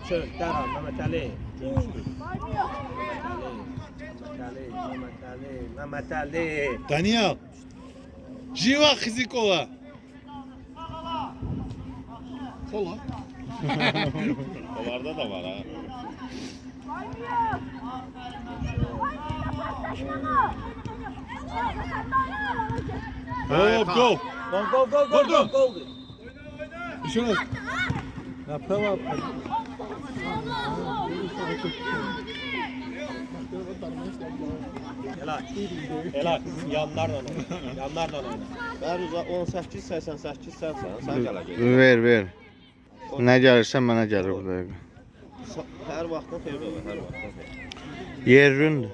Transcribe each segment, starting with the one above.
Çök, dərhal, Mehmet Ali. Mehmet Ali. Daniel. Jiva Khizikova. Kola. Onlarda da var ha. Hop, gol. Gol. Еще раз. Направо. Helal. Yanlarla oyna. Bəruza 18-88 sən gələcək. Ver. Nə gəlirsən mənə gəlir bu dəqiqə. Hər vaxtın xeyri olur, hər vaxtın xeyri. Yerründür.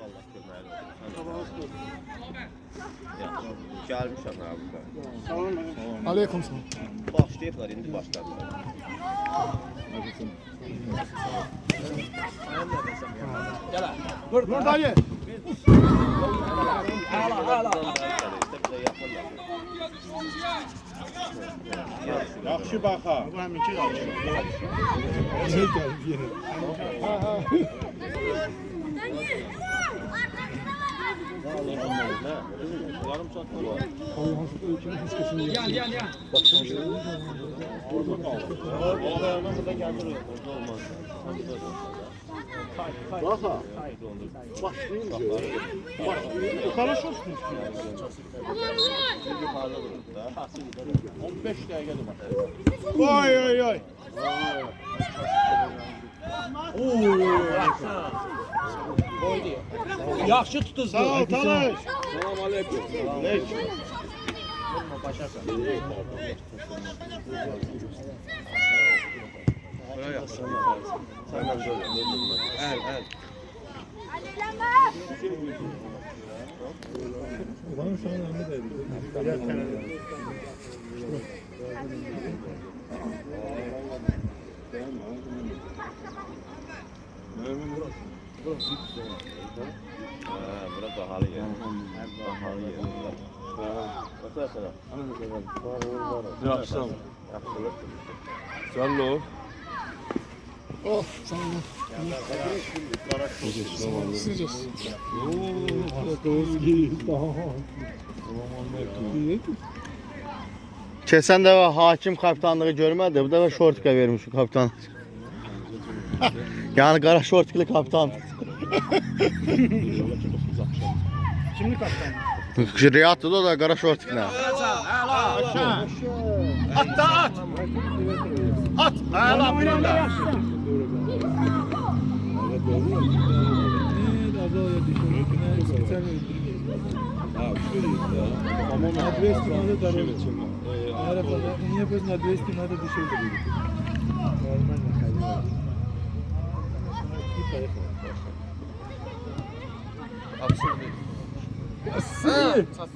Gəlmişəm abi. Aleyküm selam. Başlayıblar, indi başladılar. Vur dayı. Hala. Yaxşı bax ha. Bu həminki qaldı. Yarım saat var. Yan. Orada qaldı. Burada gəlir, orada olmaz. Baxa. Başlayın. Yukarı şursun. Yuxarıda durur da. 15 dəqiqədir bax. Oy. Oydu. Yaxşı tutuz. Sağ ol Talay. Salam aleyküm. Başarsan. Buraya yaxşı. Sənlə görürəm. Əl. Ulan sana ne dedi? Bura bahalı yer. Bahalı yer. Batasana. Yaxşısan. Yaxşılıq. Sen ne o? Oh, sağ ol. Sıcak. Keçən dəfə hakim kapitanlığı görmədi. Bu dəfə şortika vermiş o kapitan. Yəni qara şortikli kapitan. Kimli kapitan? Riyaddır o da qara şortiklə. At. Hala oynanda.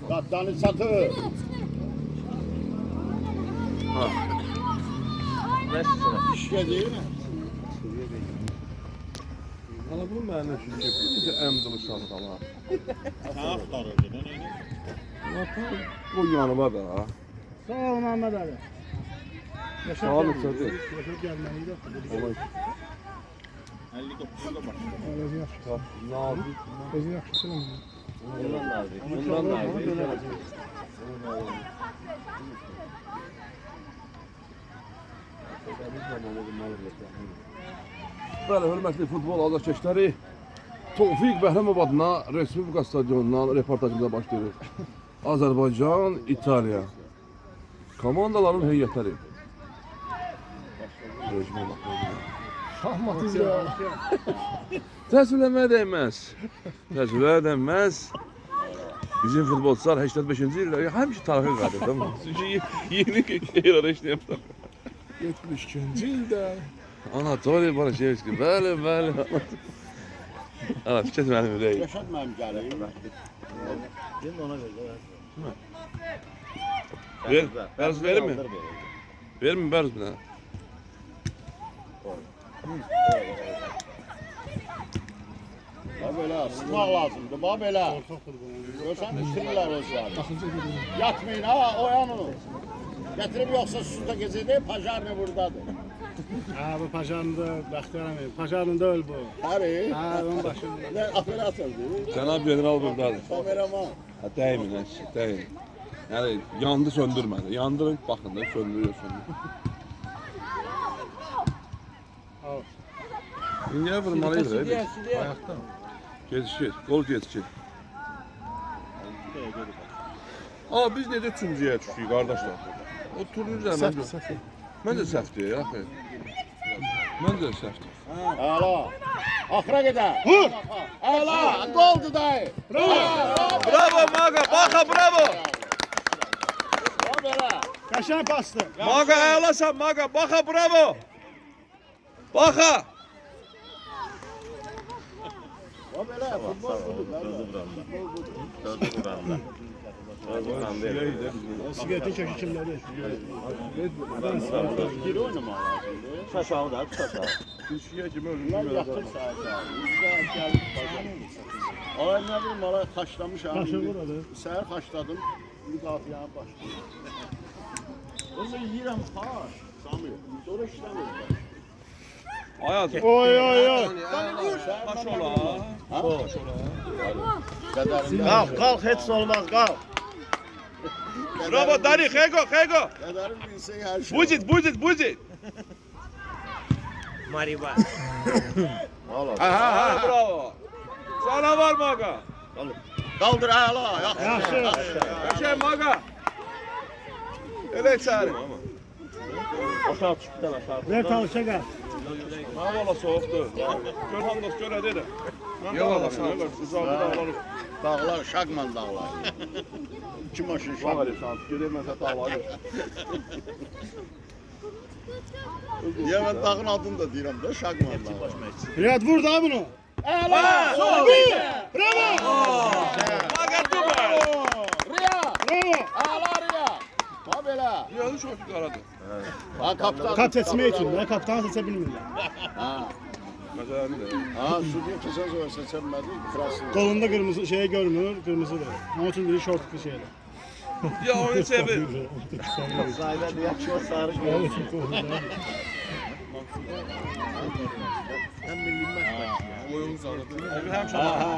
Kaptanı satı. İşe değil mi? Hala bunu mənə şükür. Necə əmdim uşağı qala. Sen aktarırdın. Bu yanıma da. Sağ ol Mehmet Ali. Sağ ol sözü. Yaşar gelmeliydi. Olay. 59'da başladı. Öyle yaxşı. Nazik. Özü yaxşı selam. Bundan nazik. Bundan nazik. Bəli, hörmətli futbol azarkeşləri, Tofiq Bəhrəmov adına Respublika stadionundan reportajımıza başlayırıq. Azərbaycan, İtaliya. Komandaların heyətləri. Rejimə baxmayın. Şahmat ya. Təəssüflənməyə dəyməz. Təəssüflənməyə dəyməz. Bizim futbolçular 85-ci ildə həmişə tarixi qadir. Çünki yeni şeylər işləyirlər. 72-ci ildə. Anatoliy Barışevski, bəli, bəli. Ana, fikir mənim ürəyim. Yaşat mənim gəlim. Ver, Bəruz verir mi? Verir mi Bəruz bir dənə? Bax belə, sıxmaq lazımdır, bax belə. Görsən, itirirlər özlərini. Yatmayın ha, oyanın. Getirib yoxsa suda gecədə, pajarni buradadır. Ha bu pajarında bəxtiyarım. Pajarında öl bu. Həri? Ha onun başında. Ne operasyondur? Cənab general buradadır. Kameraman. Ha, dəyimin, əşi, dəyimin. Yəni, yandı söndürmədi. Yandırın, baxın da, söndürüyor, İndiyə vurmalıydı, biz. Ayaqdan. Geçişir, gol geçişir. Ama biz necə üçüncüyə düşdük, qardaşlar? O turnir üzərindən... Səfi. Məncə səhvdir, axı. Məncə səhvdir. Əla. Axıra gedər. Vur. Əla, goldu dayı. Bravo, Maga, Baxa, bravo! Bax belə. Qəşəng pastı. Maga, əlasan, Maga, Baxa, bravo! Baxa! Bax belə, futbol budur. Sigaretin kökü kimlədir? Geri oynamaq lazımdır. Şaşağı da, şaşağı. Düşüyə kimi Bunlar ölürüm. yatır səhər-səhər. Bizdə gəlib bacanır. Ay nə bilim, ala xaçlamışam. Xaçılır adı. Səhər xaçladım, müdafiəyə başladım. Özü yeyirəm xaç, Sami. Sonra işləmir. Ayaz. Oy oy oy. Baş ola. Qədərində. Kalk kalk heç olmaz kalk. Bravo, Dani, Xego, Xego! Qədərin bilsək hər şey. Buzit, buzit, buzit! Mariba. Ha, bravo! Sana var Maga! Qaldır əla, yaxşı. Yaxşı. Qəşəng Maga! Elə içəri. Aşağı çıktıdan aşağı. Ver talışa gəl. Mənə valla soğukdur. Gör hamdas, gör ədə də. Mən dağlarım, nə qədər, uzaqlı dağlarım. Dağlar, Şaqman dağlar. 2 maşın Bak Şaqman. Ali, sana gedək mən sənə dağları. Ya mən dağın adını da deyirəm də, Şaqman dağı. Riyad vur da bunu. Sol! Bravo. Maga Dubai! Riya! Bravo. Əla Riya! Ha belə. Yanlış çok qaradır. Ha kapitan. Kat etmək üçün də kapitan seçə bilmirlər. Ha. Məsələni də. Ha, südye keçən sonra seçilmədi, krasın. Qolunda qırmızı şeyi görmür, qırmızıdır. Onun üçün biri şortlu şeydir. Ya oyunu sevir. Zahide bir yakışma sarı görüyor. Oyunu sarıdır. Həmişə Ha, ha.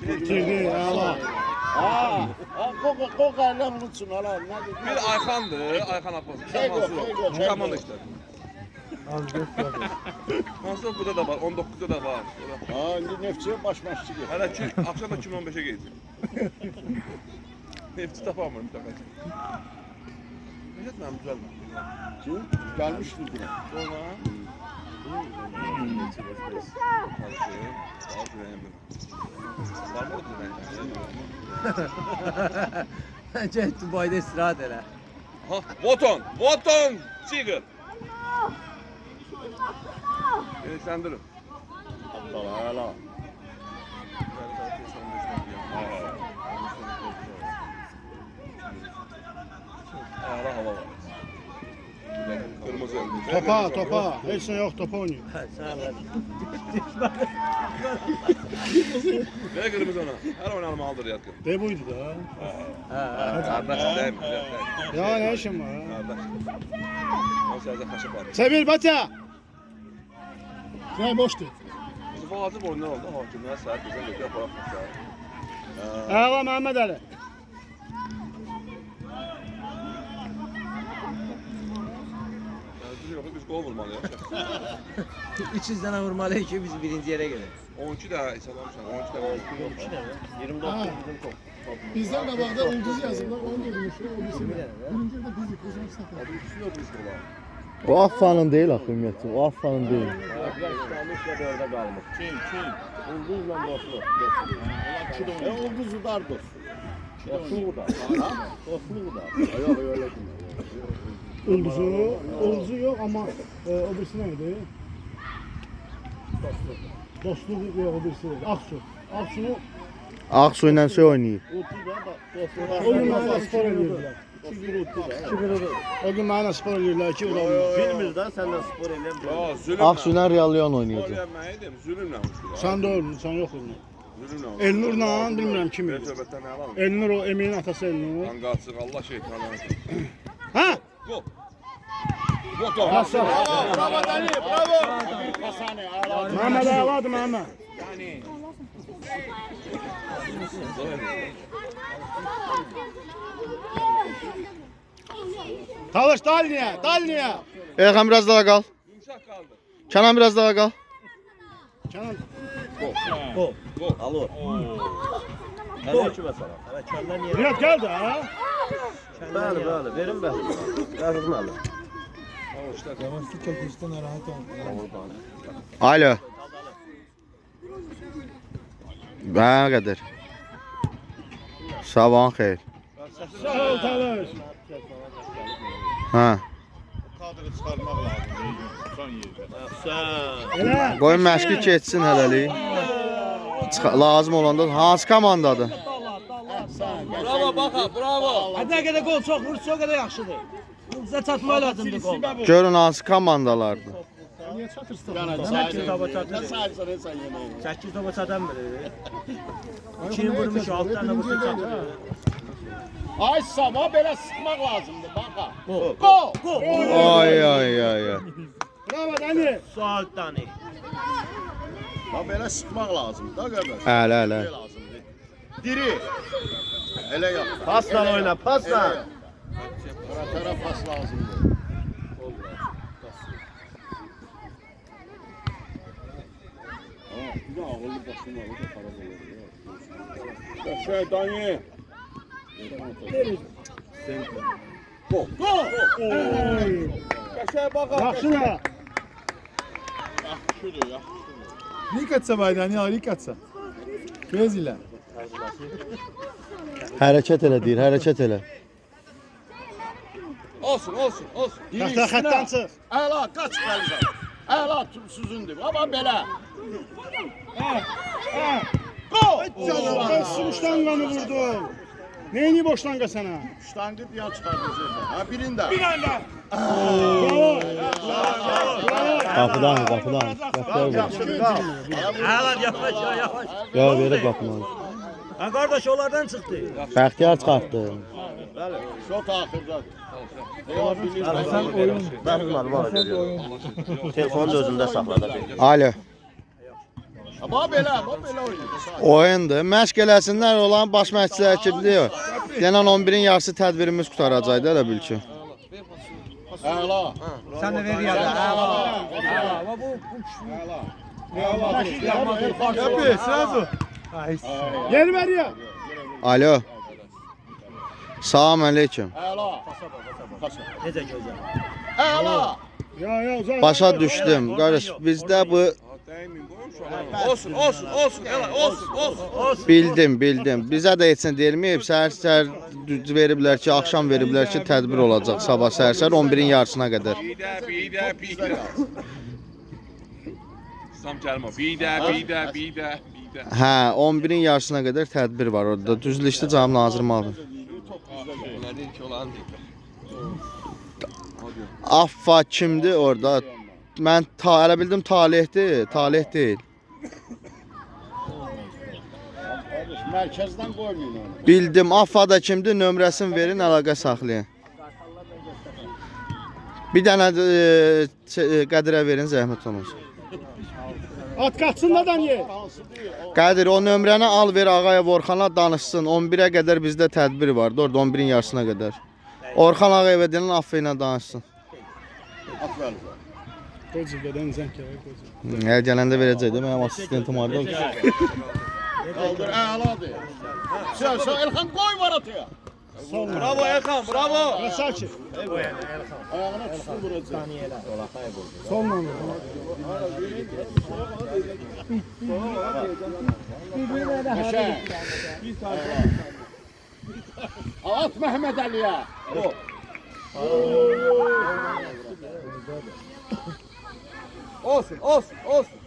Bitirdi, əla. Ha, ha, qoqa ilə unutsun hala. Nədir? bir Ayxandır, Ayxan Abbas. Xeygo, Xeygo. Komanda işlədir. Hansıl burada da var, 19'da da var. Ha, indi neftçiyə baş məşqçi gəlir. Hələ ki, axşam da 2015'e geyəcək. Neftçi tapamıyorum mütləqa. Necət mənim düzəlmə. Kim? Gəlmişdi buna. Sonra... Var mı o Bence Dubai'de istirahat elə. Ha, Voton! Voton! Tiger! Gençləndirin. Aptal, hala. Ara hava var. Kırmızı. Topa, topa. Heç nə yox, topa oynayır. Ver kırmızı ona. Her oynanmalıdır yatkın. De buydu da. Kardeş değil mi? Ya ne işin var ha? Kardeş. O sırada kaşık var. Semir Batya. Ne boştu. Bizim vacib oyunlar oldu. Hakimler saat bizden götürüp bırakmışlar. Əla Məhəmməd Əli. Yok biz gol vurmalıyız. 300 tane vurmalı ki biz birinci yere gelir. 12 daha hesaplanmışlar. 12 daha. 12 ne? 29 bizim top. Bizden qabaqda ulduz yazırlar, onu da demişlər. Birinci də bizi qızım satır. Abi ikisi de bu iş ola. O Affanın değil axı ümumiyyətlə. O Affanın değil. Orada qalmış. Kim? Ulduzla dostluq. Ulduz udar dost. Dostluq udar. Dostluq udar. Yox, öyle değil. Ulduzu yok ama o birisi neydi? Dostluq yok, o birisi. Aksu. Aksunu Aksu ilə şey oynayır. o gün mənə spor edirlər. O gün mənə spor edirlər ki, o da olmaz. Bilmirdən səndən spor eləyəm. Ya zülüm. Aksu ilə Real Leon oynayacaq. Oynayamadım. Zülümlə uçdular. Sən də öldün, sən yox oldun. Zülümlə. Elnurla bilmirəm kim idi. Söhbətdən nə alalım? Elnur o Emin'in atası Elnur. Lan qaçsın Allah şeytanı. Ha? Gol. Gol. Nasıl? Bravo Dani, bravo. Bir kasane, ala. Məhəmməd Əladır Məhəmməd. Talış Dalniyə. Elxan biraz daha qal. Yumşaq qaldı. Kənan biraz daha qal. Kənan. Alır. Hələ ki məsələ. Hələ kəllər niyə? Riyad gəl də ha. Bəli, bəli. Verin bəli. Qəzəzini alın. Alo. Bana qədər. Sabahın xeyir. Sağ ol Talış. Ha. Kadrı çıxarmaq lazımdır son yerdə. Elə. Qoy məşqi keçsin hələlik. Lazım olanda hansı komandadır? Bravo baxa, bravo. Nə qədər qol çox vursa o qədər yaxşıdır. Bizə çatmaq lazımdır qol. Görün hansı komandalardır. Niyə çatırsan? Səkkiz topa çatır. Nə sayırsan, nə sən yeməyin? 8 topa çatan biri. 2-ni vurmuş, 6 dənə vursa çatır. Ay Sama belə sıxmaq lazımdır, baxa. Go! Ay ay ay ay. Bravo Dani. Sual tane. Ha belə sıxmaq lazımdır da qardaş. Hələ hələ. Belə lazımdır. Diri. Elə yox. Pasla oyna, pasla. Tərə pas lazımdır. Bir də ağıllı başım var, o da xarab olur. Şey Dani. Go! Qəşəng baxa. Yaxşı nə? Yaxşıdır, yaxşı. Nikatsa Baydani, Nikatsa. Bez ilə. Hərəkət elə deyir, hərəkət elə. Olsun. Taxta xətdən çıx. Əla, qaç gələcək. Əla, tümsüzündür. Amma belə. Go! Ben sürüşdən qanı vurdum. Neyini boşlanqa sənə? Ştangı diyan çıxardacaq. Ha, birində. Bravo. Qapıdan, qapıdan. Yaxşıdır, qal. Hələ yavaş, yavaş. Ya verib qapıdan. Ha qardaş onlardan çıxdı. Bəxtiyar çıxartdı. Bəli, şot axırda. Baxmadı var. Telefonu da özündə saxladı. Alo. Amma belə oynayır. Oyundur. Məşq eləsinlər olan baş məşqçilər kimdir? Denən 11-in yarısı tədbirimiz qutaracaqdı elə bil ki. Əla. Sən də ver ya. Əla. Yapı, sразу. Yer ver ya. Alo. Salam aleyküm. Əla. Necə gözəl. Əla. Ya uzaq. Başa düşdüm. Qardaş bizdə bu Olsun. Elə olsun. bildim. Bizə də heç nə deyilməyib. Səhər veriblər ki, axşam veriblər ki, tədbir olacaq sabah səhər 11-in yarısına qədər. Bir də. Sam gəlmə. Bir də. Hə, 11-in yarısına qədər tədbir var orada. Düzülüşdə Cəmi Nazır müavin. Nədir ki olan deyil. Affa kimdir orada? Mən elə bildim Talihdir. Talih deyil. Mərkəzdən qoymayın onu. Bildim. Affada kimdir? Nömrəsini verin, əlaqə saxlayın. Bir dənə Qədirə verin, zəhmət olmasa. At qaçsın da Dani. Qədir, o nömrəni al ver Ağayev Orxana danışsın. 11-ə qədər bizdə tədbir var. Orada 11-in yarısına qədər. Orxan Ağayevə deyilən Affa ilə danışsın. At verir. Qocu gedən zəng gəlir. Gəl gələndə verəcəkdi. Mənim assistentim var da. Qaldır, əladır. Sən Elxan qoy var atıya. Bravo Erkan, bravo. Sakin. Ayağına tutsun vuracaq. Saniyeler. Sonla vur. Qəşəng. At Məhəmməd Əliyə. Olsun, olsun, olsun.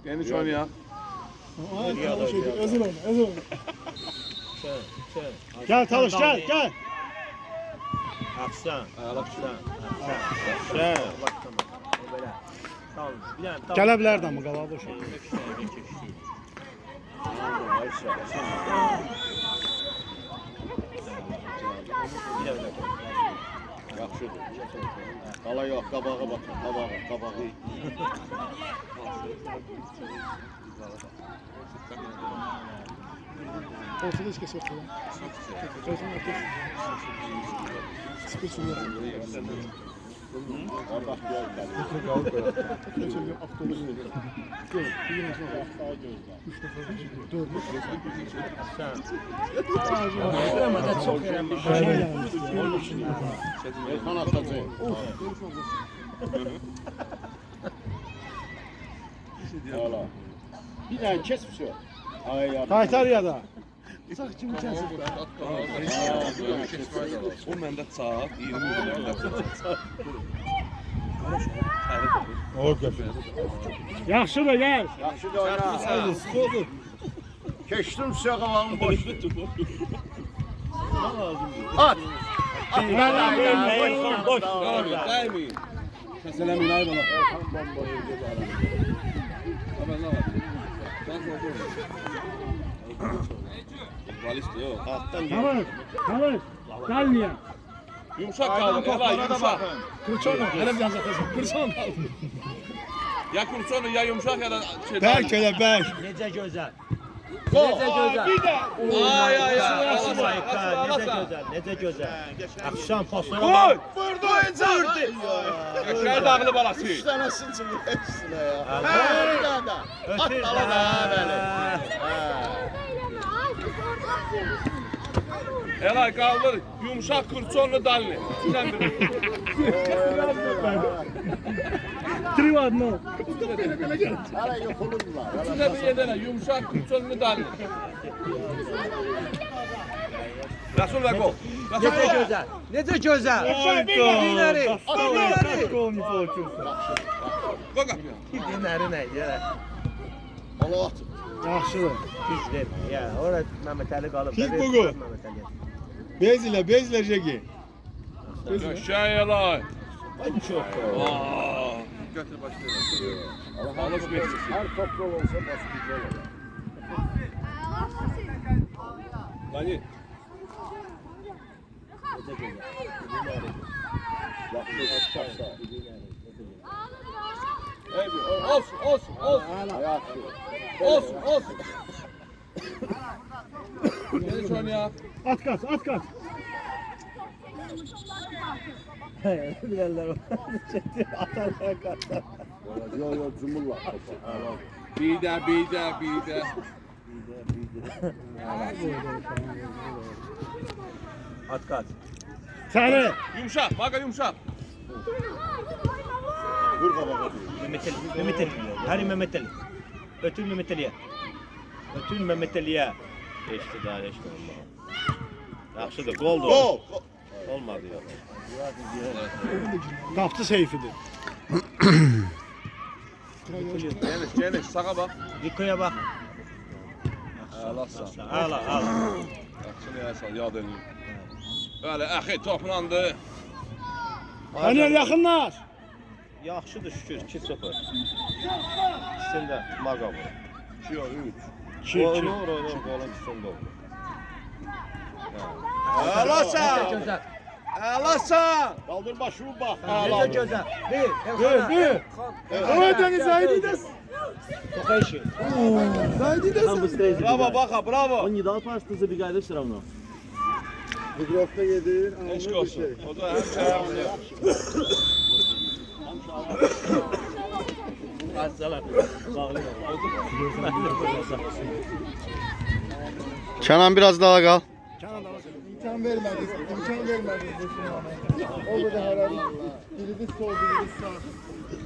Geniş oynayan. Özür oyna. Gel Talış gel gel. Aksan. Ayağına düşür. Aksan. Bak tamam. Böyle. Tamam. Bir tane tamam. Gələ bilər də mı qala boş. Yaxşıdır. Qala yox, qabağa baxın, qabağa. Ortada heç kəs yoxdur. Qardaş gəl. Çok önemli. Elxan atacaq. Hala. Bir dənə kes bir şey. Ay ya. Qaytar ya da. O məndə çat, 20 milyon Yaxşıdır gəl. Yaxşı da oyna. Keçdim sığalanın boşluğu. At. At. Boş. Dəyməyin. Kəsələmin ay bana. Futbolist yox. Talış. Gəlməyə. Yumuşaq qaldı, Ela, yumuşaq. Kurçona. Hələ bir yazatacaq. Kurçona. Ya kursonu, ya yumuşaq, ya da şey. Bəlkə elə bəlk. Necə gözəl. Gol. Necə gözəl. Ay, ay, ay. Necə gözəl. Necə gözəl. Akşam postlara Gol! bak. Vurdu oyuncaq! Qəşəng dağlı balası. 3 dənəsini çıxır hepsinə ya. Bir dənə. At Ötür. dala da bəli. Elay qaldır, yumuşaq kursonlu dalını. Üçündən biri. Trivadno. Hələ yoxulurlar. Üçündə bir yerdən yumuşaq kursonlu dalını. Rasul və gol. Rasul Necə və gol. gözəl. Necə gözəl. İləri. Gol mi получился? Gol qapıya. İləri nə ya? Allah atır. Yaxşıdır. Hiç vermir. Ya orada Mehmet Ali qalıb. Kim Vermir bu gol? Mehmet Ali. Bezlə Jegi. Qəşəng Elay. Çok. Götür başlayalım. Alış Messi. Hər top gol olsa basketbol olur. Lani. Necə gözəl. Yaxşı, yaxşı. Olsun, olsun, olsun. Yaxşı. Olsun, olsun. Geniş oynayaq. At kaç. Bilərlər. Atarlar qatar. Yo, cumurlar. Bir də. At qaç. Səni. Yumuşaq, baqa yumuşaq. Vur qabağa. Mehmet Ali. Hər Mehmet Ali. Ötür Mehmet Ali'yə. Ötür Mehmet Ali'yə. Eşdi daha eşdi. Yaxşıdır. Goldur. Gol. Olmadı ya. Qapçı seyfidir. Geniş, sağa bax. Dikoya bak. Əlasan. Ala. Yaxşını yasal, yad eləyim. Bəli, əxi toplandı. Daniel yaxınlar. Yaxşıdır şükür 2-0. İkisində maqa var. 2-2. Olur, golun ikisində olur. Əlasan. Əlasan. Qaldır başını bax. Necə gözəl. Bir. Evet Deniz Zaydides. Çok eşi. Zaydides. Bravo, baxa, bravo. Он не дал пас, ты забегали все равно. Mikrofonda yedi. Eşk olsun. O da həm şey Açsalar. Kenan biraz daha kal. İmkan vermediniz. İmkan vermediniz. O kadar herhalde. Biriniz sol, biriniz sağ.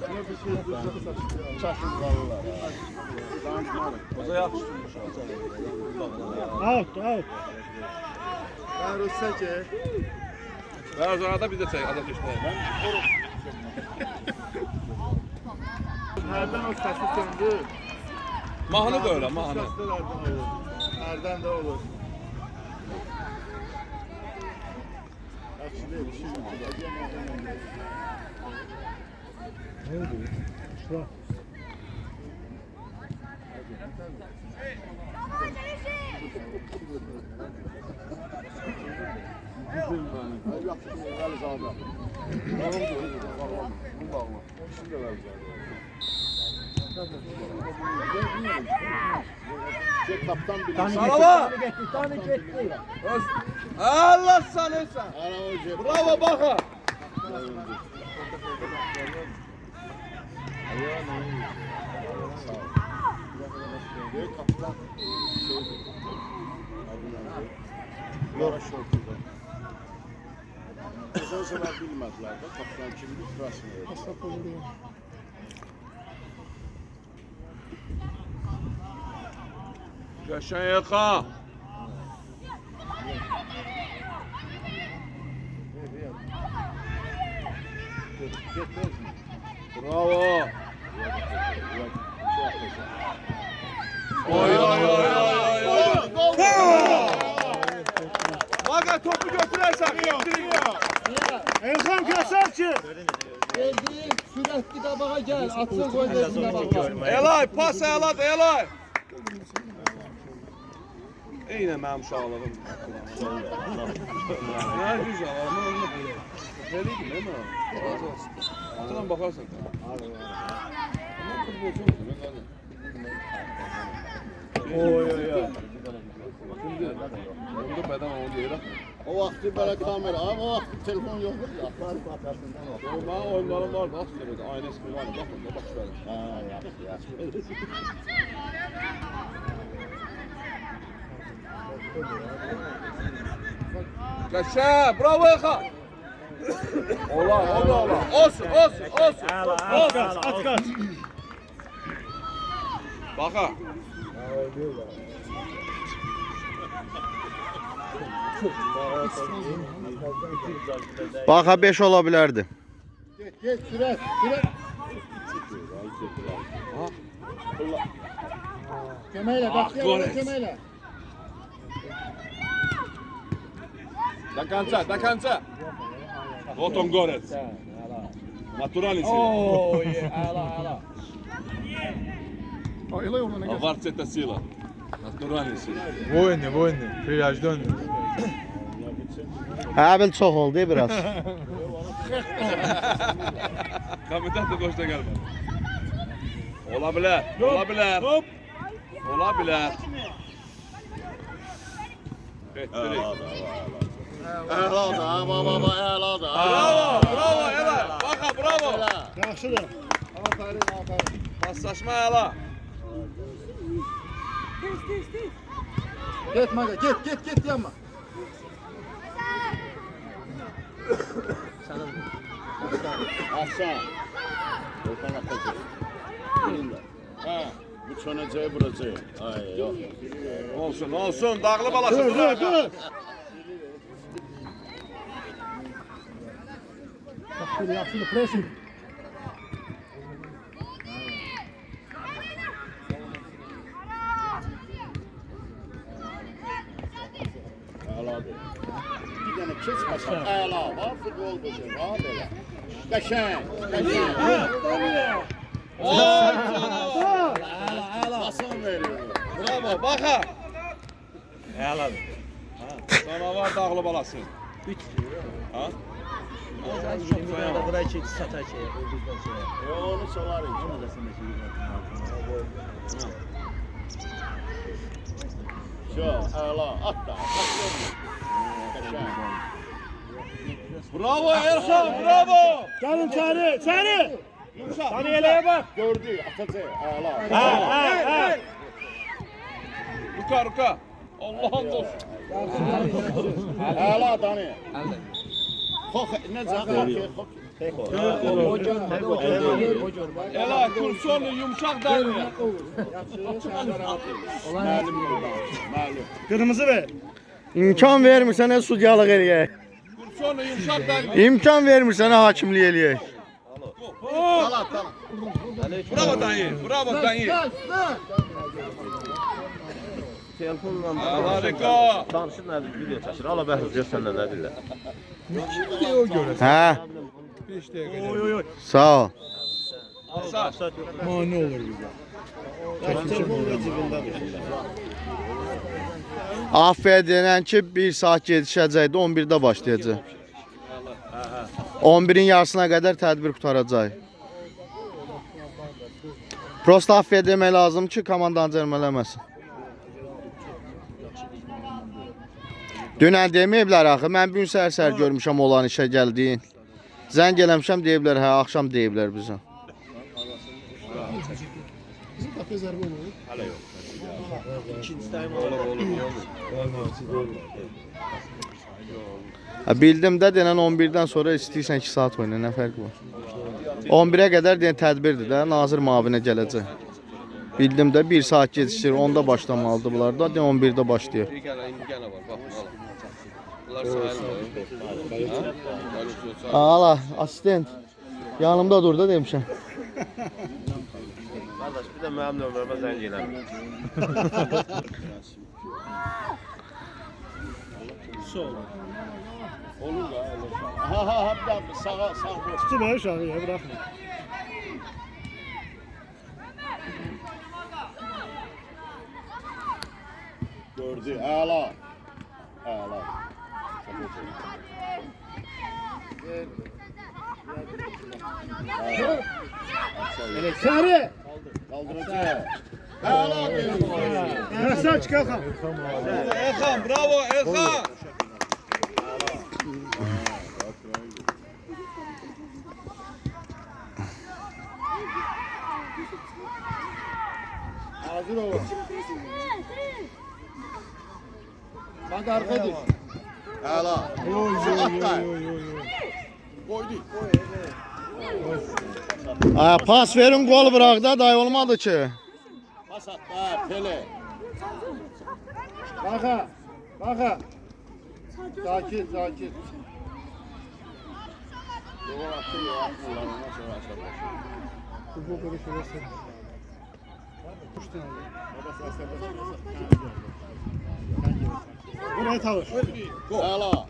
Ama bir şey Çatın qalırlar. Oza yaxşı. Out, out. Ben Russake. Ver zarada biz de çək, adam keçməyə. Nereden o sesi söndü? Mahnı da öyle, mahnı. Sesler nereden olur? Nereden de olur. Kaptan bilir. Salava! Allah sanırsa. Ana o Bravo Baka. kaptan. Yara şortuda. Geçen sefer bilmediler de kaptan kimdi sırasını verdi. Qəşəng yaxa. Bravo. Oy oy oy oy oy. Baka topu götürərsən. Elxan Kösəkçi. Geldim. Sürekli tabağa gel. Atsın gollerini bak. Elay, pas Elay, Elay. Eynə mənim uşaqlığım. Nə güzel, amma onu veriydim, değil mi? Atadan bakarsan. Ama futbolcu musun? Oy oy oy. Şimdi, bunda beden onu deyir. O vaxtı belə kamera, ama o vaxtı telefon yoxdur ya. Mənim oyunlarım vardı, Aksaray'da, aynı ismi vardı, baxın, bax şöyle. Ha, yaxşı, yaxşı. Qəşəng, bravo Yaxa. Ola, o da ola. Olsun, olsun, olsun. At kaç, at kaç. Baxa. Baka 5 ola bilərdi. Get, sürət, sürət. Köməklə, qaçıya köməklə. Do końca. Oton Gorec. Naturalnie. O, ala, ala. Warceta sila. Naturalnie. Vojny. Przyjaźniony. Həbil çox oldu biraz. Komentat da qoşda gəlmədi. Ola bilər, ola bilər. Ola bilər. Əladır, baba, əladır. Bravo, bravo Elay. Baxa, bravo. Yaxşıdır. Aferin. Paslaşma Elay. Git Maga, git yanma. Aşağı. Volkan atacak. Ha, bu çöneceği vuracak. Ay yok. Olsun, olsun. Dağlı balası. Dur. Yaxşıdır, pressing. Əladır. Bir dənə keçməsən əla var, futbol bozur, ha belə. Qəşəng. Hasan veriyor. Bravo, baxa. Aladır. Canavar dağlı balası. Ha? Buraya çek, satar şey. Onu salar için. Şu, əla, at da. Qəşəng. Bravo Erhan, bravo. Gəlin içəri. Saniyelere bak. Gördü, atacak. Hala. Ha. Ruka. Allah'ın olsun. Hala Dani. Xok, necə xok? Ela kursonu yumuşak dayanıyor. Məlum. Kırmızı ver. İmkan vermirsən nə sudyalıq eləyək. Kursonu yumuşak dayanıyor. İmkan vermirsən nə hakimlik eləyək. Bravo dayı. Bravo dayı. Telefonla Harika. danışır nədir, video çəkir. Ala bəhs gör səndən nə deyirlər. Hə, Oy oy. sağ ol. Saat yox. Mane olur bize. Telefon da cibindədir. Afiyə denən ki 1 saat gedişəcəkdi, 11-də başlayacaq. 11-in yarısına qədər tədbir qutaracaq. Prosta Afiyə demək lazım ki, komandanı cərmələməsin. Dünən deməyiblər axı, mən bu gün səhər görmüşəm olan işə gəldiyin. Zəng eləmişəm deyiblər, hə, axşam deyiblər bizə. Bizim qapıya zərbə olur. Hələ yox. İkinci time olur. Bildim də denən 11-dən sonra istəyirsən 2 saat oyna, nə fərqi var? 11-ə qədər denən tədbirdir də, nazir mavinə gələcək. Bildim də 1 saat gecikir, 10-da başlamalıdır bunlar da, 11-də başlayır. Bir gene var. Bak. Bunlar sayılmıyor. Allah, asistent. Yanımda dur da demişəm. Qardaş, bir də mənim nömrəmə zəng eləmir. Olur da. Ha, bir dakika, sağa. Tutu ver aşağıya bırakma. Gördü, hala. Sarı. Kaldıracak. Hala benim. Ersan çık Hakan. Erkan bravo Erkan. Hazır ol. Bak arkaya dur. Hala. Koydu. Ay, pas verin, gol bırak da, day olmadı ki. Pas at da, Pele. Baka. Sakin. Doğru atıyor, kullanılmaz sonra aşağı. Futbol böyle şeyler sen. Buraya tavır. Hala.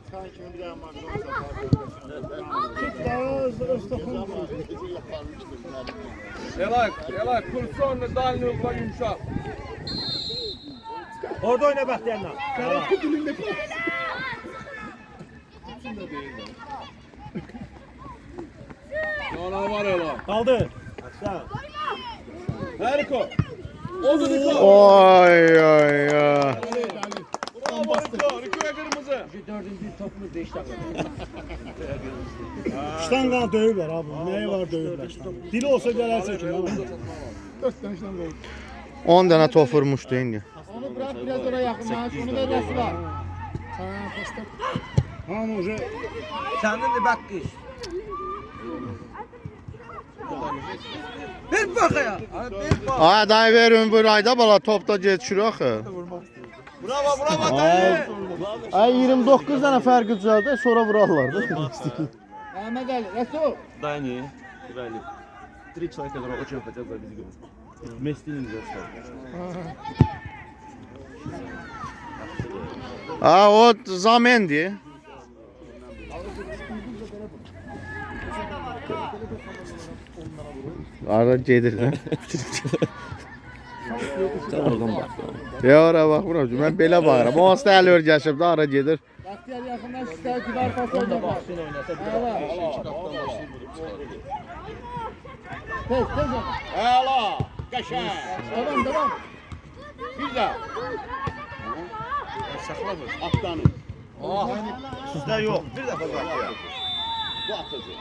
Ela kursonu dayanıyor yumuşak. Orada oyna Bəxtiyarla. Canavar Ela. Qaldır. Sağ. Harika. Oldu Riko. Oy. Bravo Riko. Riko'ya kırmızı. Ştangan dövüblər abi. Nəyi var dövüblər. Dili olsa gələrsə ki. 4 tane şlan oldu. 10 dənə top vurmuşdu indi. Onu bırak biraz oraya yakınlaş. Onu ver Resul'a. Ha, pasta. Hamı уже Sənin də bəqqiş. Ay, day verin bu rayda bala, topda geçir axı. Bravo Ay, ay 29 dənə fərqi düzəldi, sonra vurarlar da. Ahmet Ali. Resul. Да не, играли. 3 человека, которые очень хотят забить гол. Вместе не сделали. Ha, o Zamendi. Arada gedir də. Sen oradan bak. Ya ora baxmıram ki, mən belə baxıram. O hasta əli örgəşib də ara gedir. Bahtiyar yakınlaş. İster kibar pas olacak. Baksın oynasa bir Hala. Tez onu. Hala. Qəşəng. Devam. Bir də. Saxlamır. Atlanın. Sizdə yox. Bir dəfə bak ya. Bu atacaq.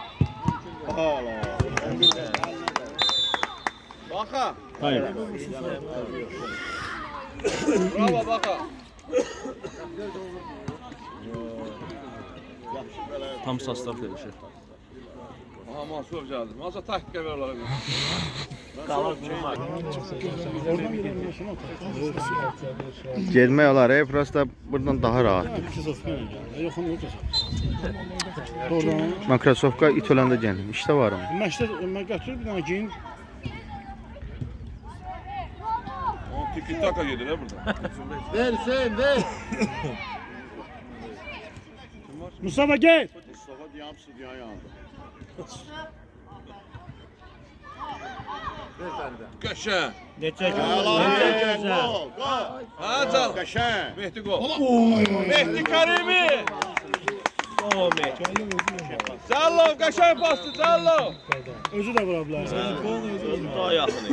Baka. Hayır. Bravo Baka. Tam sastav dəyişir. Aha Mansur gəldi. Mansur taktika ver onlara. Qalır durmaq. Oradan gidelim yaşına otur. Getmək olar, prosta buradan daha rahat. Microsoft gelin yani. Yok onu yok. Oradan. Microsoft'a it öləndə gəlim. İşdə varım. Ben götür bir tane giyin. O tiki taka gedir ha burada. Ver sen ver. Mustafa gel. Mustafa diyam stüdyoya yandı. Qəşəng. Necə gözəl. Gol, gol. Ha can. Qəşəng. Mehdi gol. Mehdi Karimi. O Mehmet. Cəllov qəşəng bastı Cəllov. Özü de vura bilər. Daha yaxın.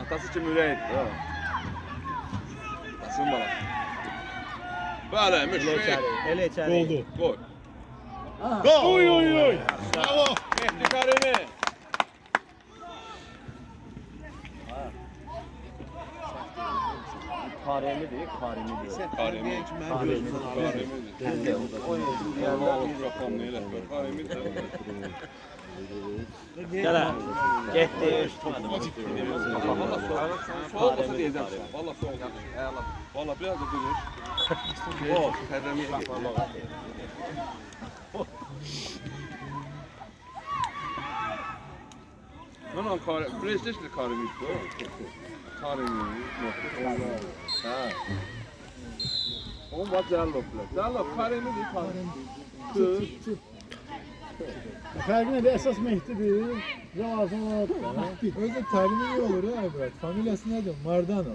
Atası kimi ürək etdi. Basın bala. Bəli, Elə müşrik. içəri. Elə içəri. Oldu. Gol. Gol. Oy oy oy. Bravo. Mehdi Karimi. Karemidir, karemidir. Karimi. Karimidir. Gələ. Getdi, tutmadım. Soğuk olsa diyeceğim sana. Valla soğuk. Valla biraz da durur. O, Karimi. Lan PlayStation Karimi işte. Karimi. Ha. O var Cəllov. Cəllov Karimi değil Karimi. Farkı ne de esas Mehdi'dir. Lazım olur. Özde tarihini iyi olur ha Ebrat. Familyası nedir? Mardano.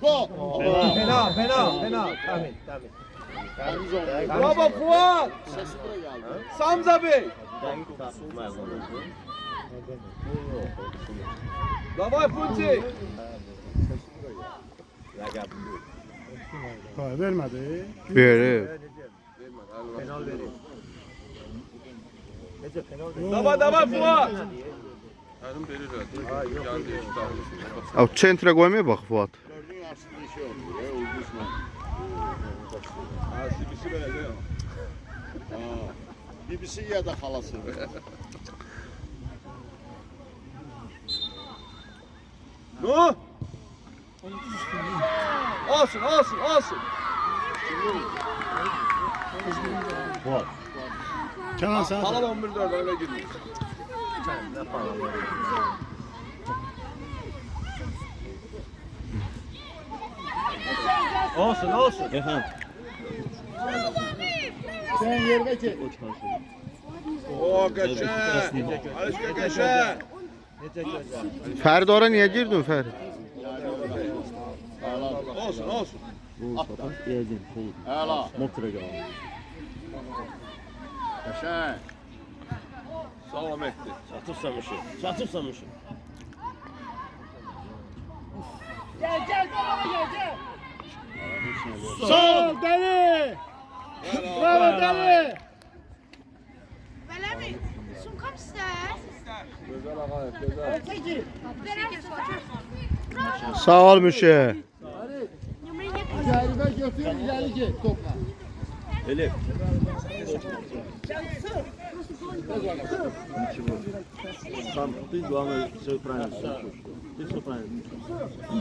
Gol. Fena. Tamam. Bravo Fuat. Sesi buraya geldi. Samza Bey. Davay Punti. Hayır vermedi. Verir. Penal verir. Necə penal verir? Davay Fuat. Elim verir hadi. Geldi işte. O centrə qoymaya bax Fuat. Gördüğün yarısında bir şey oldu. Ulduzla. Ha, CBC böyle ya. BBC ya da halası. No? Olsun. Kenan sen. Halal 11-4 öyle gidiyor. Olsun. Sen yerine çek. O qəşəng. Alışqa qəşəng. Necə gözəl. Fərid ora niyə girdin Fərid? Olsun. Hala. Qəşəng. Sağ ol Mehdi. Çatırsamışım. Sol deli. Bravo deli. Beləmi? Sumkam istər? Gözəl ağa, gözəl. Verərsən. Sağ ol Müşe. Zəribə götür, ileri git topla. Elif.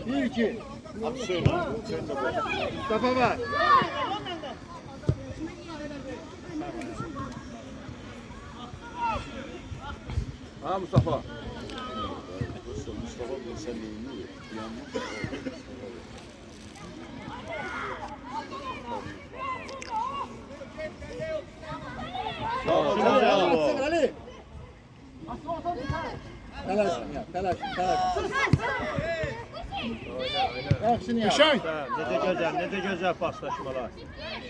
Bir iki. Hadi söyle. Mustafa var. Ha Mustafa. Mustafa bin sen neyini? Ali. Telaş yap, telaş. Yaxşını yap. Qəşəng. Necə gözəl paslaşmalar.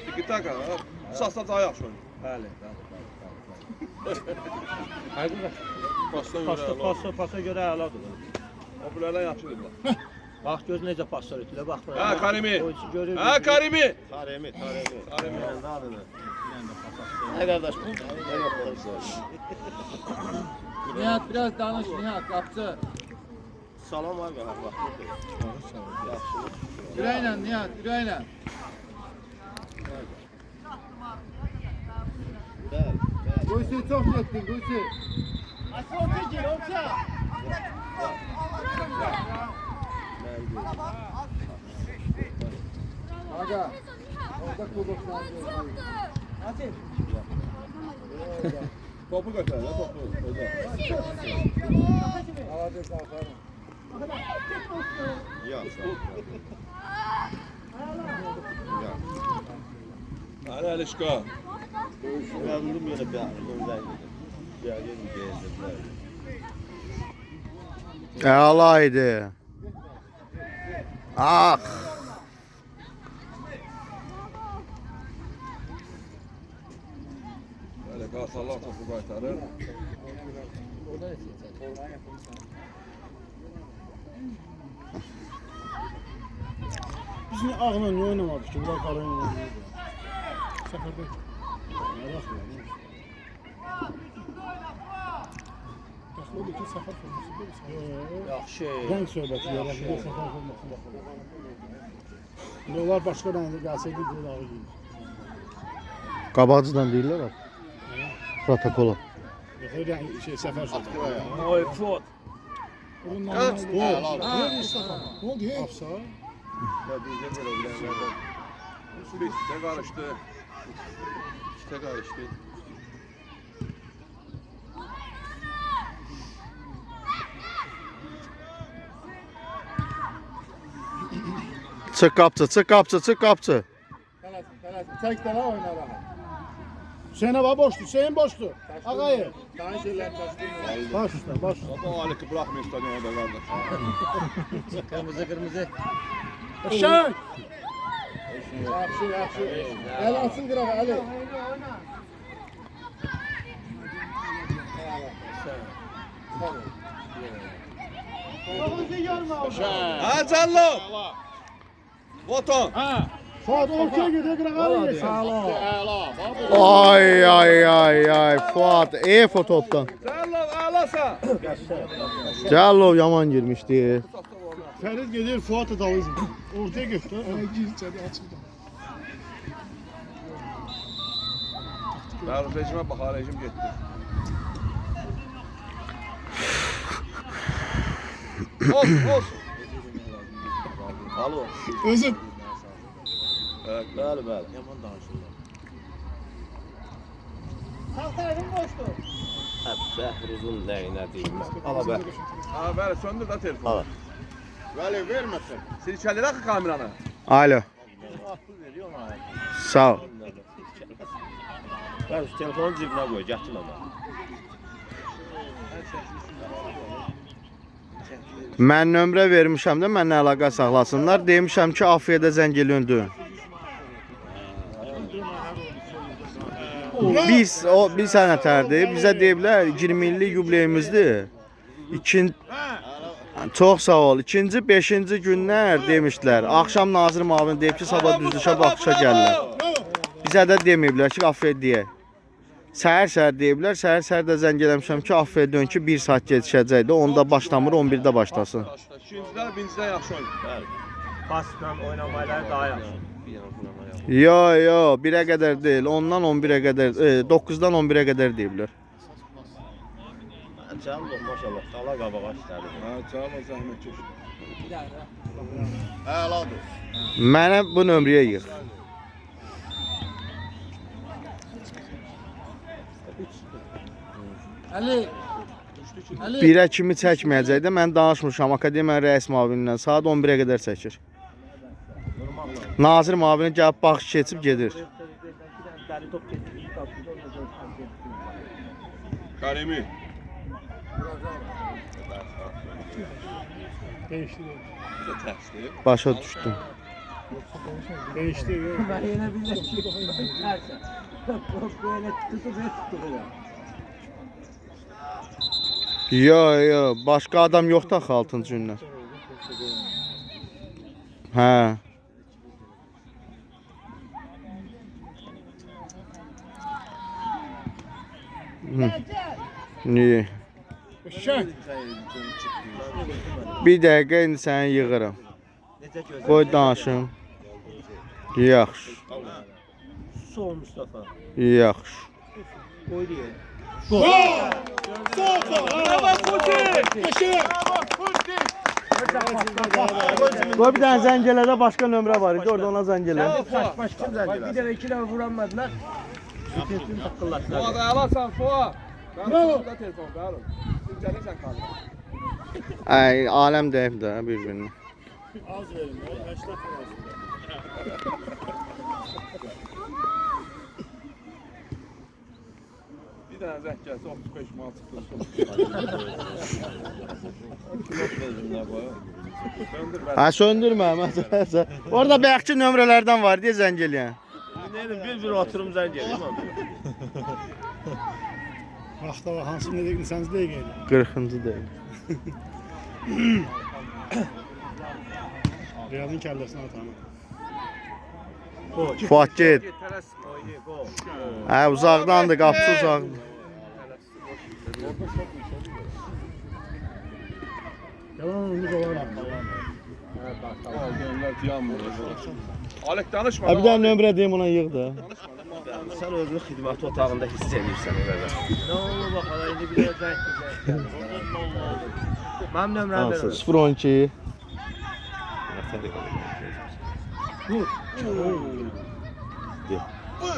Tiki taka. Sasla daha yaxşı oynuyor. Bəli. Pasa görə əladır. O bilərlər yaxşıdır. Bax gör necə paslar ötülə bax. Ha Karimi. Oyunçu görür. Ha Karimi. Karimi. Karimi. Adını. Ay qardaş, bu da yoxdur. Nihat biraz danış Nihat qapçı. Salam ay qaqa. Ürəylə Nihat, ürəylə. Qoysu çox getdin, qoysu. Aga, orada kuboklar. Topu götür, topu. Hadi qalxarım. Hadi Alişka. Yandım yenə bir gözdən gedim. Ya yedim gezdirlər. Əla idi. Ah. Böyle Qartallar topu qaytarır. Biz niye ağla niye oynamadık ki? Burak Karay'ın oynadı. Seferde. Merak ya. Daxil ki səfər forması deyil. Yaxşı. Rəng söhbəti yarar. Bir də səfər forması baxılır. İndi onlar başqa rəngdə gəlsəydi bir ağı giyir. Qabaqcıdan deyirlər ha. Protokola. Yox, rəng səfər söhbəti. Oy fot. Evet. Ne oldu? Afsa. Üstə qarışdı. Üstə qarışdı. Çık qapçı, çık qapçı, çık qapçı. Tələsin. Çək dələ oynara. Hüseyin abi boştu. Hüseyin boştu. Ağayı. Tanış ellər çaşdırma. Baş üstə, baş üstə. Baba Alik'i bırakmayın stadiyona da qardaş. Kırmızı kırmızı. Eşek. Yaxşı, yaxşı. Əli açın qırağa, Əli. Ha Canlo. Voton. Fuat ortaya gidiyor kırağa yesin. Ay ay ay ay. Fuat EFO topdan. Canlo ağlasa. Cəllov yaman girmişdi. Ferit gidiyor Fuat'ı dalıyız. Ortaya götür. Gir içeri açıldı. Ben rejime bakar, rejim gitti. Olsun. Alo. Özür. Bəli, bəli. Yaman danışırlar. Bəhruzun nəyinə deyilmə. Ala bə. Ha böyle söndür da telefonu. Ala. Bəli, verməsin. Silkelir akı kameranı. Alo. Akıl veriyor ona. Sağ ol. Ver şu telefonu cebine koy. Gətir ama. Mən nömrə vermişəm də mənlə əlaqə saxlasınlar. Demişəm ki, Afiyədə zəng elöndü. Bir sənətərdir. Bizə deyiblər 20 illik yubileyimizdir. Çox sağ ol. İkinci, 5-ci günlər demişdilər. Axşam Nazir müavin deyib ki, sabah düzlüşə baxışa gəlirlər. Bizə də deməyiblər ki, Afiyədə deyək. Səhər deyiblər. Səhər də zəng eləmişəm ki, Afiyədə dön ki, 1 saat gecikəcəkdir. Onda başlamır, 11-də başlasın. İkincilər, birincilər yaxşı oyun. Bəli. Pasla oynamaylar daha yaxşı. Yo, 1-ə qədər deyil. Ondan 11-ə qədər, 9-dan 11-ə qədər deyiblər. Canlı maşallah. Dala qabağa işlədi. Ha, canım zəhmət çək. Əladır. Mənə bu nömrəyə yığ. Əli. Birə kimi çəkməyəcək də mən danışmışam akademiyanın rəis müavinindən. Saat 11-ə qədər çəkir. Nazir müavini gəlib baxış keçib gedir. Karimi. Değişti. Başa düşdüm. Değişti. Mən yenə bir böyle tutup tutuyor. Yo, başqa adam yoxdur axı 6-cı gündən. Hə. Niye? Eşek. Bir dəqiqə indi səni yığıram. Necə gözəl. Qoy danışım. Yaxşı. Sol Mustafa. Yaxşı. Qoy deyə. Qoy bir dənə zəngələrdə başqa nömrə var idi. Orada ona zəng elə. Bir dənə iki dənə vuranmadılar. Bütün taqqıllatdılar. Fuat alasan Fuat. Ben burada telefon verim. Gəlirsən kalır. Ay, aləm deyib də bir-birinə. Az verin. 80 lira. Bir dənə zəng gəlsə 35 manat çıxdı. Ha, söndürmə məsələsə. Orada bayaqçı nömrələrdən var deyə zəng eləyən. Neydim bir oturum zəng eləyim abi. Vaxta bax hansı nə dəqiqəniz dəqiqə. 40-cı deyil. Riyadın kəlləsini atanı. Fuat get. Oyni gol. Hə, uzaqdandır, qapısı uzaqdır. Yalan olmuş olar. Gönlər yanmır. Alek danışma. Ha, bir dənə nömrə deyim ona yığ da. Sən özünü xidmət otağında hiss edirsən elə. Nə olur bax, indi bir zəng. Mənim nömrəmi ver. 012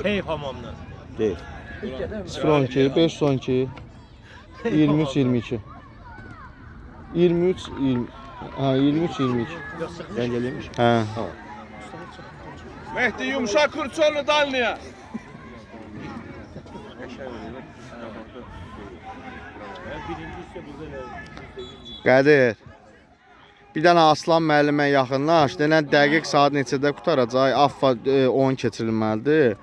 Hey hamamdan. 012 512 23 22 23 20 ha 23 22 Zəng eləyim. hə. Mehdi yumuşak kurçonu dalnıya. Qədir. Bir dənə Aslan müəllimə yaxınlaş. Denən dəqiq saat neçədə qutaracaq? Affa 10 keçirilməlidir.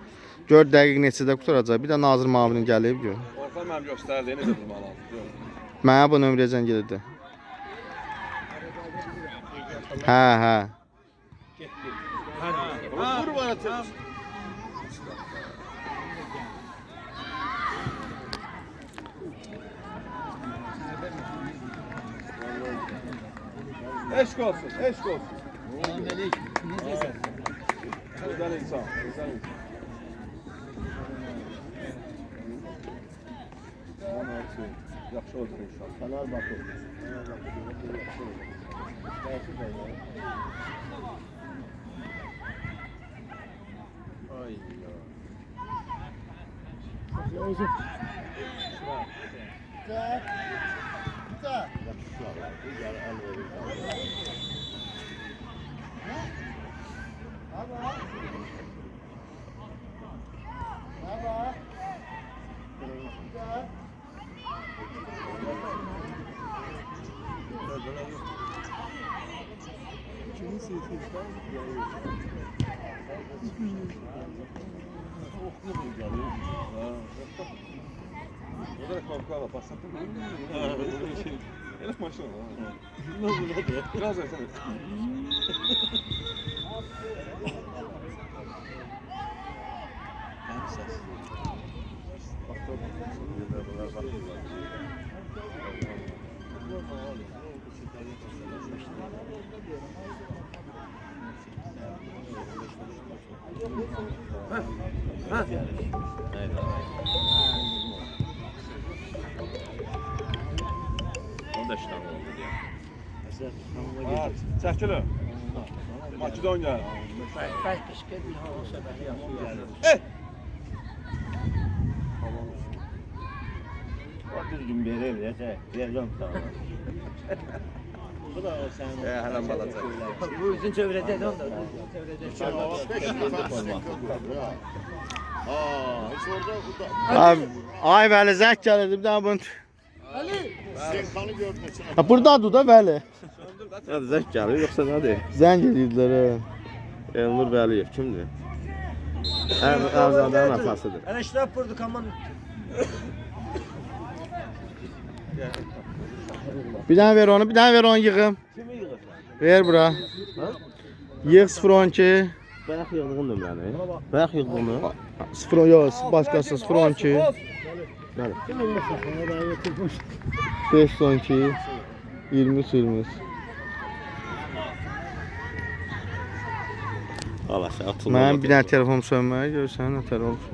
Gör dəqiq neçədə qutaracaq. Bir də Nazır müavinin gəlib gör. Orxan mənim göstərdi, necə durmaq lazım. Mənə bu nömrəyə zəng elədi. Hə, hə. Vur bana telefon. Eşk olsun, eşk olsun. Güzel insan, güzel insan. Yaxşı olsun inşallah. Fener bakır. Burada korku var, passatın mı? Elif maşın var. Biraz versene. O da şınav oldu diye. Çəkilin. Makedoniya. Belki şikayet bir hava sebebi yapıyor. O düzgün verir ya, vereceğim sana. Bu da o senin. Hələm balaca. Bu üzün çevirecek onu da. Hiç orada Ay Vəli zəng gəlirdi bir dənə bunu. Senkanı görmesin. Ha, buradadır da Vəli. Hadi zəng gəlir yoxsa nədir? Zəng edirdilər hə. Elnur Vəliyev kimdir? Əvzadənin atasıdır. Hələ işləb vurdu kaman. Bir dənə ver onu, bir dənə ver onu yığım. Kimi yığır? Ver bura. Yığ 012 Bayaq yığdığın nömrəni. Bayaq yığdığını. 0 yox, başqası 012 Gel saxlaya da götürmüş. 5 son 2 20 sürmüş. Al aşağı atılma. Mənim bir dənə telefon sönməyə görsən nətər olur.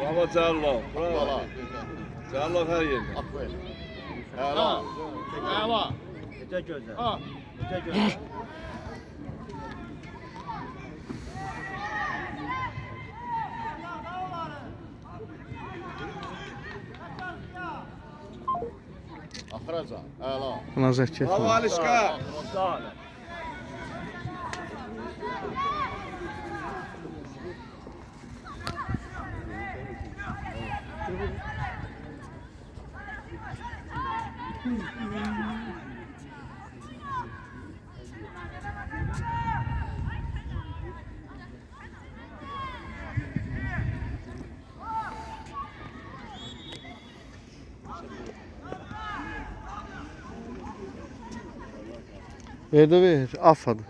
Bravo Cəllo. Bravo. Cəllo hər yerdə. At ver. Əla. Əla. Necə gözəl. Ha. Necə gözəl. Axıracan. Əla. Buna zəkt Bravo etmə. Alişka. Sağ ol. Ver də ver, afadı.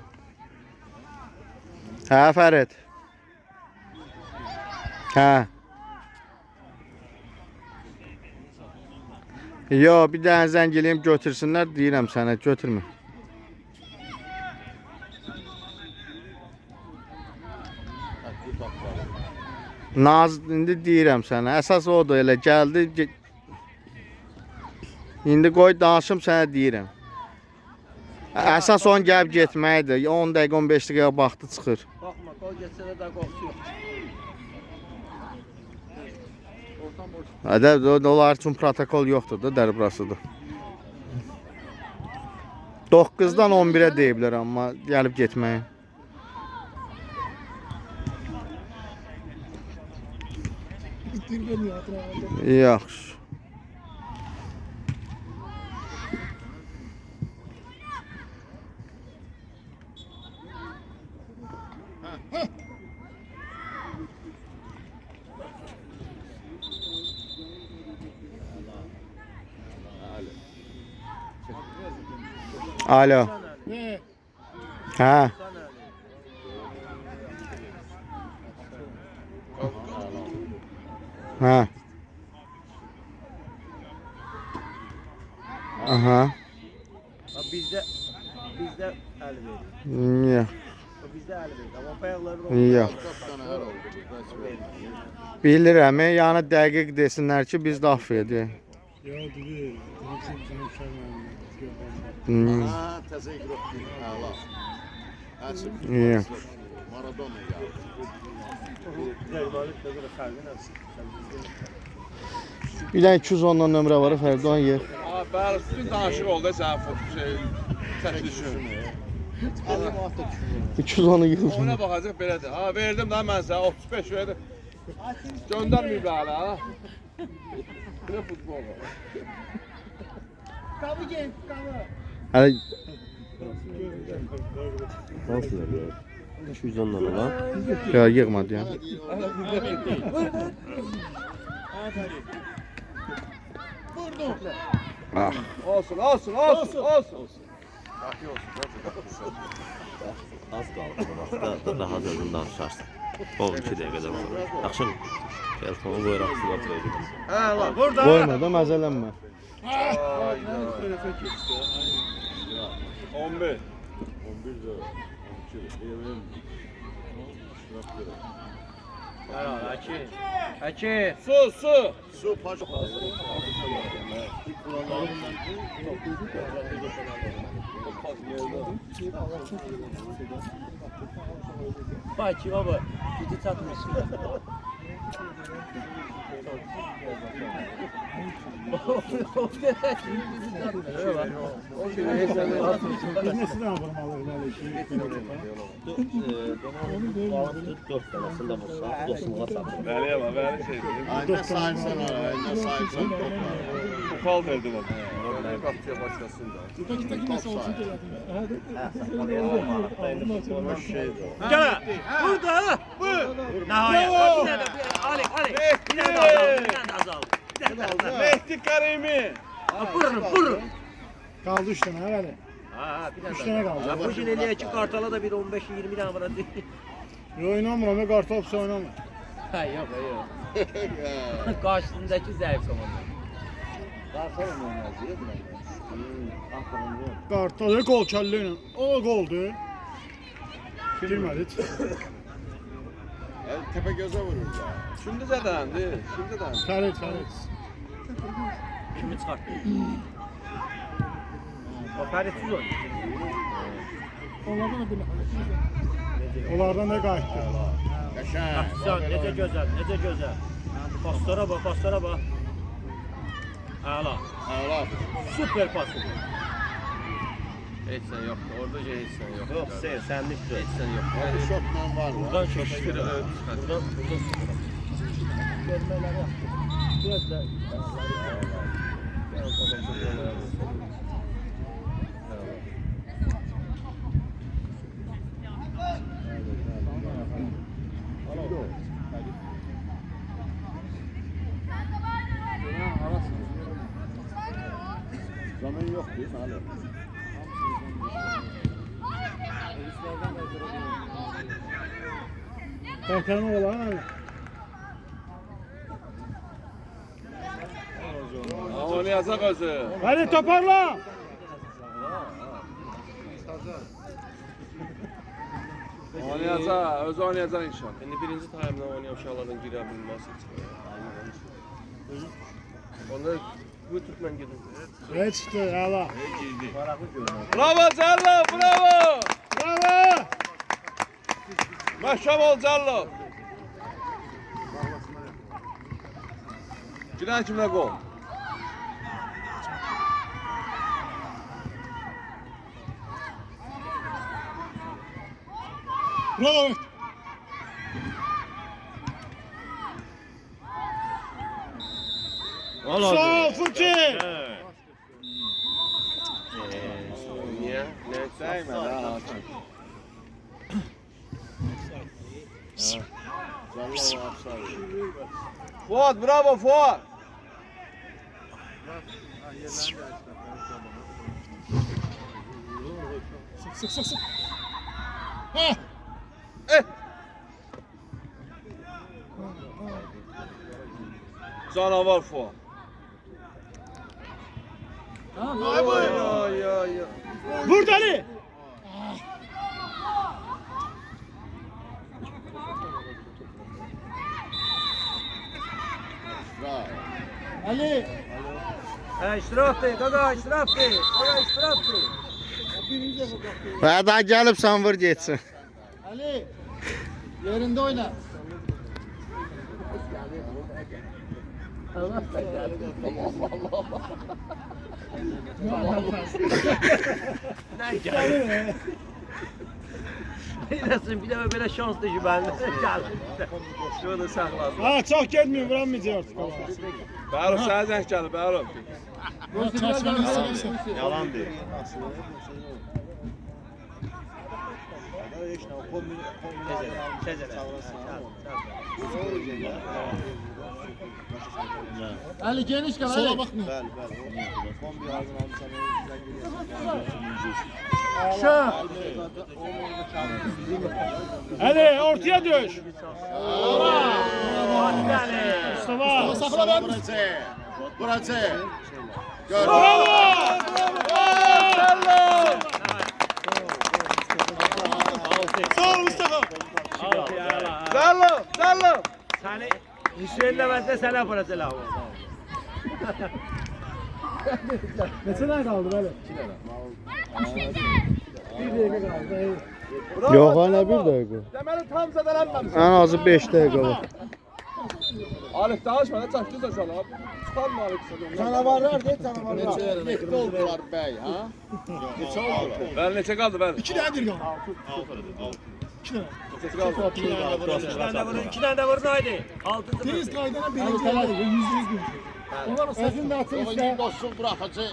Hə, Fərid. Hə. Yo, bir dənə zəng eləyim götürsünlər, deyirəm sənə, götürmə. Naz, indi deyirəm sənə, əsas odur, elə gəldi. İndi qoy danışım sənə deyirəm. Əsas on gəlib getməkdir, 10 dəqiqə, 15 dəqiqə baxdı çıxır. Baxma, qol geçsə də qorxu yox. Hədə, onlar üçün protokol yoxdur da, dəri burasıdır. 9-dan 11-ə deyiblər, amma gəlib getməyin. Yaxşı. Alo. Ne? Hə. Hə. Aha. Bizdə əli verir. Yox. Bizdə əli verir. Amma bayaqlarda Yox. Bilirəm, yəni dəqiq desinlər ki, biz də aff edək. Ya dedi. Nasıl konuşamam. Ha, təzə iqrok deyil. Əla. Əsib. Yox. Maradona gəldi. Bir dənə 210-dan nömrə var, Fərdan yer. Bəli, bütün danışıq oldu sən çəkilişin. 210-u yığılsın. Ona baxacaq belədir. Ha, verdim də mən sənə 35 verdim. Göndərməyiblər hələ, ha? Nə futbol var? Hələ 210-dan olan. ya yığmadı ya. Ah. Olsun, olsun, olsun, olsun. Az qaldı. Vaxtda rahat özün danışarsın. 12 dəqiqədən sonra. Yaxşı mı? Telefonu qoyaraq sulat verir. Hə, lan, burada. Qoyma da məzələnmə. 11. Əki. Su. Su paşa. Bak ki baba. Gücü çatmışsın. Nesini yapalım Bəliyə bax, bəli şey deyim. Ayna sahipsen ayna sahipsen. Bu kal verdim ona. Kapçıya başlasın da. Gel. Burada. Nihayet. Ali. Bir tane azaldı. Mehdi Karimi. Vurun. Qaldı 3 dənə, bəli. Ha, bir 3 tane. dənə qaldı. Ya bu jil eləyək ki, Qartala da bir 15-20 tane var. Yo, oynamıram, ya qartopsa oynamır. Ha, yok, yok. Karşısındaki zayıf komanda. Qartopsa qol kəllə ilə. O qoldu. Girmədi. Tepe göze vurur ya. Şimdi zədələndi. Şimdi zədələndi. Fərid. Kimi çıkarttı? O Ferit'siz oynuyor. Onlardan da qayıtdı. Yaşa. Güzel, nece güzel, nece güzel. Paslara bak, paslara bak. Hala, Allah. süper pası. Heç sən yoxdur. Orada heç sən yoxdur. Yok, senliktir. Heç sən yoxdur. Abi şortman var mı? Buradan çekiştir. Buradan görmeleri yaptı. Biraz da... Zaman yok değil mi? Alo. Tərtəmə olan. Oynayacaq özü. Hadi toparla. Oynayacaq, özü oynayacaq inşallah. İndi birinci taymda oynayan uşaqlardan girə bilməsi üçün. Onda bu Türkmen gedin. Ve çıxdı, hala. Bravo Cello, bravo! Bravo. Məhkəm ol Cello. Girən kimlə qol? Bravo. Sağ ol Furki. Niyə? Nə Değme ha. Canlı var. Fuat, bravo Fuat. Sık. Canavar Fuat. Ay. Vur Ali. Bravo. Ali. İştiraf de, gaga iştiraf de. Gaga iştiraf de. Və daha gəlibsən vur getsin. Ali yerinde oyna. Ne geldi? Nasıl bir de böyle şanslı ki ben geldim. Şunu saxladım. Ha, çox getmir, vuramayacaq artıq. Bəhruf sənə zəng gəlib, Bəhruf. Yalan değil. Ali geniş kal Ali. Ali, ortaya düş. Mustafa. Sakla ben. Burası. Gör. Sağ ol Mustafa. Cello. Seni Hüseyin'le ben de sana yapacağım. Neçə dənə qaldı belə? 1 dəqiqə qaldı. Yox, hala 1 dəqiqə. Deməli tam zədələnməmiş. Ən azı 5 dəqiqə var. Alif danışma, nə çəkdin sən abi? Çıxarma Alif sən. Canavarlar değil canavarlar. Neçə oldular bey ha? Neçə oldular? Bəli, neçə qaldı bəli? 2 dənə dir qaldı. 2 dənə. Neçə qaldı? 2 tane de vurun haydi. 6-0. Tez qaydana birinci yerdə, %100 birinci. Onlar Sözün de atın Oyuncu işte. dostluq bırakıcı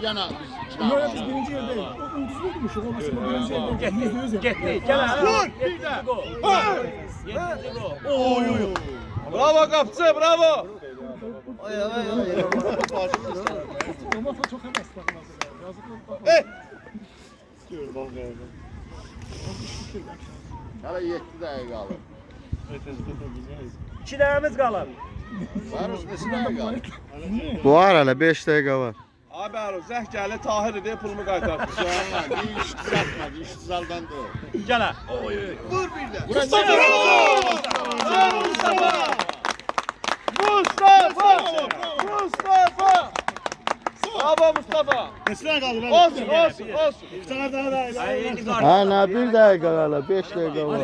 yana biz Yox, biz birinci yerdəyik. O ulduzluydumuş, o başında birinci yerdəyik. %100 Gitti. Gel abi. Vur! 7. gol. 7. gol. Bravo qapçı, bravo. Ama çok heves. Hala 7 dəqiqə qalır. 2 dəqiqəmiz qalır. Barış neçə dəqiqə qalır? Var hələ 5 dəqiqə var. Abi Aro, zəh gəlir Tahir deyə pulumu qaytardı. Bir iş düzəltmədi, iş düzəldən deyil. Gələ. Vur bir də. Mustafa! Bravo Mustafa! Neçə dəqiqə qalır? Olsun. Bir tane daha da. Hə, nə 1 dəqiqə hələ 5 dəqiqə var.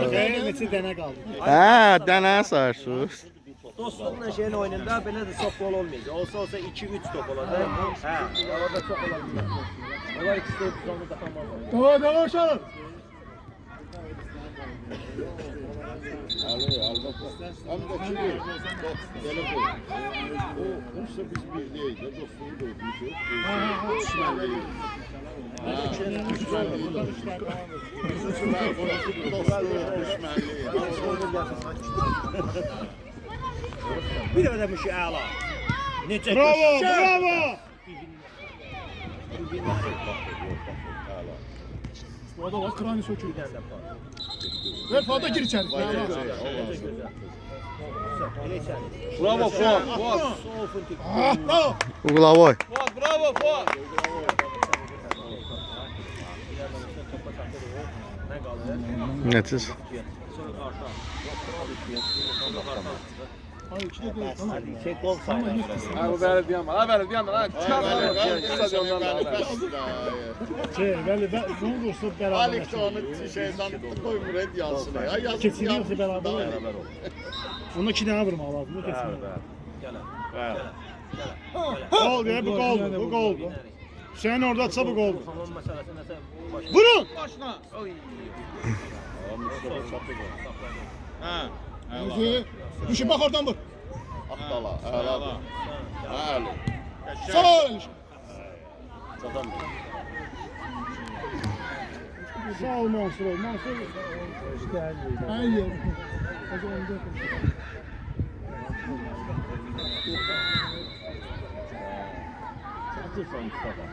Neçə dənə qaldı? Hə, dənə sarsız. Dostluqla şeyin oyununda belə də çox gol olmayacaq. Olsa 2-3 top olacaq. Hə, orada çox olacaq. Onlar ikisi də uzanı da tamam. Tamam uşaqlar. Hem de kimi? Böyle koy. O, olsa biz bir değil de dostluğu dövmüşüz. Düşmanlıyız. Bir də müşi əla. Necə Bravo, bravo. Bu da var kranı söküyor. Ver Fuat'a gir içeri. Bravo Fuat. Bravo. Uğlavoy. Bravo Fuat. Nəticə? Hayır iki de değil. Tamam. Şey gol sayılır. Ha bu böyle diyemem. Ha böyle diyemem. Ha çıkar. Stadyondan da. Bəli, bunu dostluq beraber. Alik de onu şeyden koymur edyansına. Ya yazık Keçini ya. yoxsa beraber. Onu 2 dənə vurmaq lazım. Bu keçini. Gol ya, bu gol. Bu gol. Sen orada atsa bu gol. Tamam məsələsi nəsə başa. Vurun. Hadi. Düşün bak oradan vur. Atala. Hala. Hala. Sağ ol. Sağ ol Mansur. Mansur. Hayır. O zaman da Çatırsan Mustafa.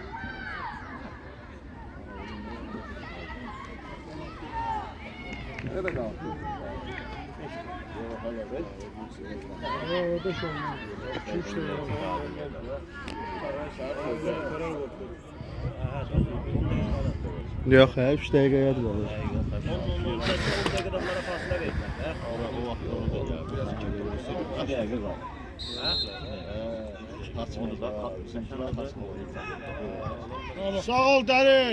Nerede kaldı? O 5 olmaz. 2-3 de Yox, hə 3 dəqiqəyə qalır. 10 dəqiqədə onlara fasilə vermə. O vaxt onu da biraz çəkilir. 2 dəqiqə qalır. Açmını da Sağ ol Dəri.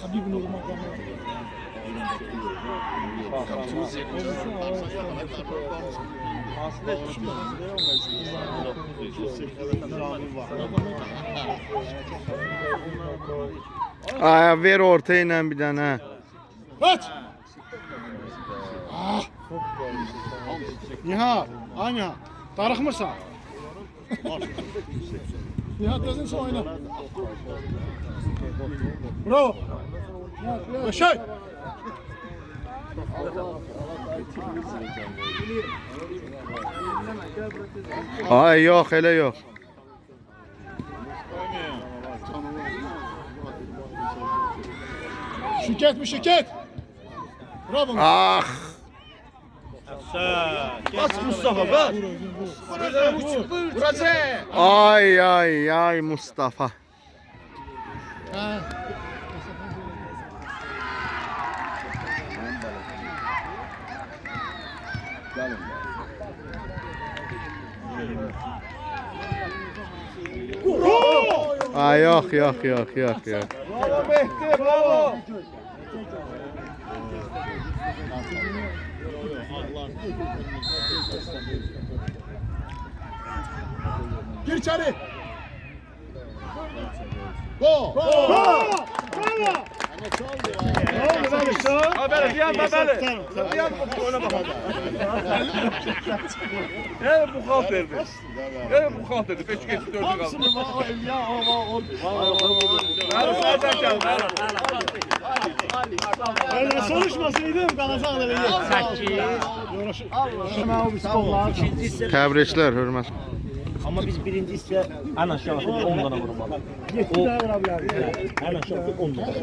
Habib Nurmagomedov. Ay, ver orta ilə bir dənə. Kaç. Nihat, Anya, darıxmırsan? Nihat yazın sen oyna. Bravo. Yaşay. Ay, yox, elə yox. Şirket mi şirket? Bravo. Ah! Bas Mustafa bas. Vuracak. Ay, ay, ay Mustafa. Ha. Ay, yox, yox, yox, yox, yox. Bravo Mehdi. Bravo. Gir içeri. Gol! Ha bəli, yan da bəli. Yan bu oyuna bax. Bu xalt verdi. Bu xalt verdi. 5 keçdi 4 qaldı. Bəli, sağdan gəl. Öyle soruşmasaydım kalacak öyle. Təbriklər, hörmət. Ama biz birinci ise en aşağısı 10 tane vurmalıyız. En aşağısı 10 tane.